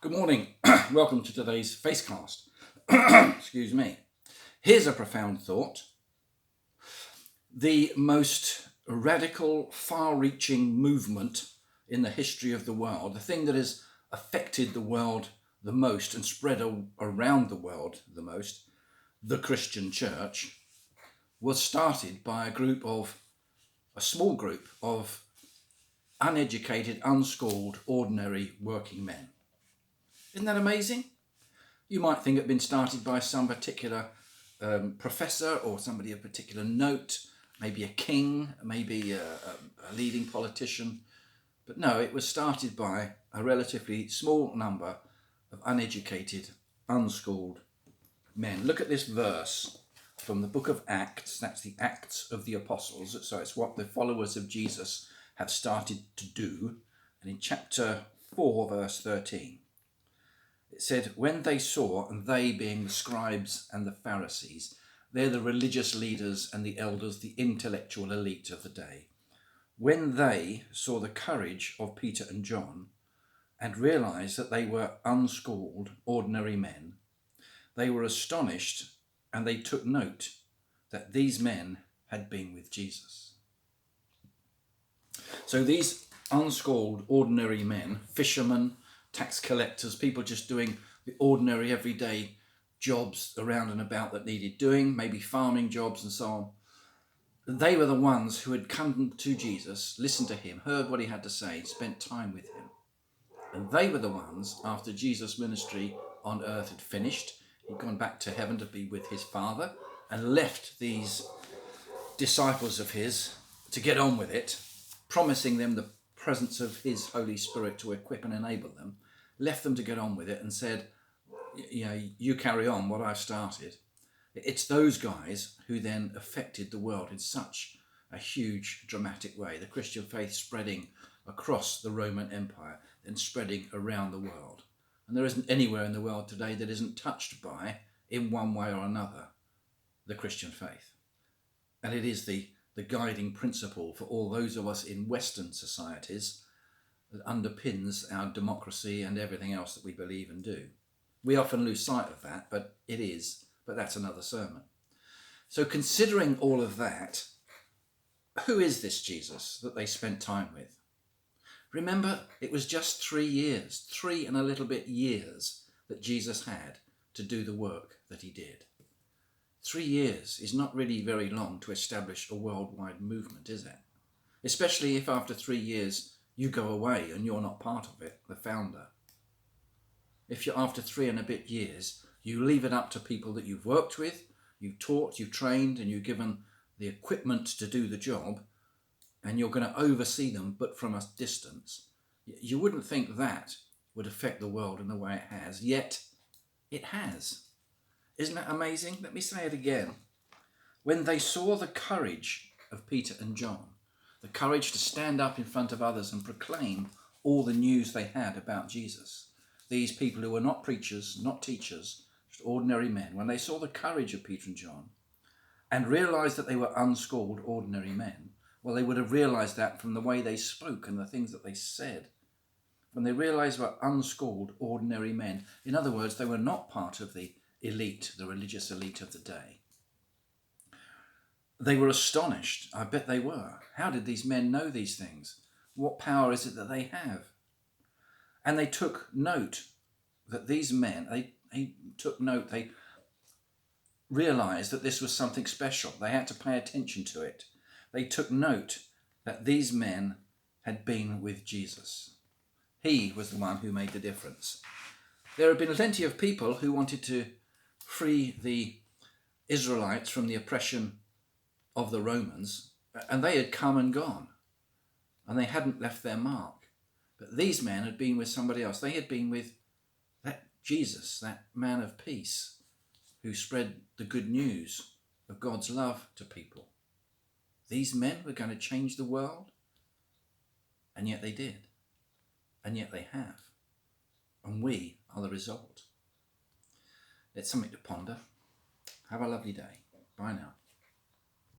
Good morning. Welcome to today's Facecast. Excuse me. Here's a profound thought. The most radical, far-reaching movement in the history of the world, the thing that has affected the world the most and spread around the world the most, the Christian church, was started by a small group of uneducated, unschooled, ordinary working men. Isn't that amazing? You might think it had been started by some particular professor or somebody of particular note, maybe a king, maybe a leading politician. But no, it was started by a relatively small number of uneducated, unschooled men. Look at this verse from the book of Acts. That's the Acts of the Apostles. So it's what the followers of Jesus have started to do. And in chapter 4, verse 13, it said, when they saw, and they being the scribes and the Pharisees, they're the religious leaders and the elders, the intellectual elite of the day. When they saw the courage of Peter and John and realized that they were unschooled, ordinary men, they were astonished and they took note that these men had been with Jesus. So these unschooled, ordinary men, fishermen, tax collectors, people just doing the ordinary everyday jobs around and about that needed doing, maybe farming jobs and so on. They were the ones who had come to Jesus, listened to him, heard what he had to say, spent time with him. And they were the ones, after Jesus' ministry on earth had finished, he'd gone back to heaven to be with his Father and left these disciples of his to get on with it, promising them the presence of his Holy Spirit to equip and enable them, left them to get on with it and said, you carry on what I've started. It's those guys who then affected the world in such a huge, dramatic way. The Christian faith spreading across the Roman Empire, then spreading around the world. And there isn't anywhere in the world today that isn't touched by, in one way or another, the Christian faith. And it is the guiding principle for all those of us in Western societies that underpins our democracy and everything else that we believe and do. We often lose sight of that, but that's another sermon. So considering all of that, who is this Jesus that they spent time with? Remember, it was just 3 years, 3 and a little bit years that Jesus had to do the work that he did. 3 years is not really very long to establish a worldwide movement, is it? Especially if after 3 years you go away and you're not part of it, the founder. If you're after 3 and a bit years, you leave it up to people that you've worked with, you've taught, you've trained, and you've given the equipment to do the job, and you're going to oversee them, but from a distance. You wouldn't think that would affect the world in the way it has, yet it has. Isn't that amazing? Let me say it again. When they saw the courage of Peter and John, the courage to stand up in front of others and proclaim all the news they had about Jesus, these people who were not preachers, not teachers, just ordinary men, when they saw the courage of Peter and John and realized that they were unschooled, ordinary men, well, they would have realized that from the way they spoke and the things that they said. When they realized they were unschooled, ordinary men, in other words, they were not part of the elite, the religious elite of the day. They were astonished. I bet they were. How did these men know these things? What power is it that they have? And they took note that these men, they took note, they realized that this was something special. They had to pay attention to it. They took note that these men had been with Jesus. He was the one who made the difference. There have been plenty of people who wanted to free the Israelites from the oppression of the Romans, and they had come and gone, and they hadn't left their mark. But these men had been with somebody else. They had been with that Jesus, that man of peace, who spread the good news of God's love to people. These men were going to change the world, and yet they did, and yet they have, and we are the result. It's something to ponder. Have a lovely day. Bye now.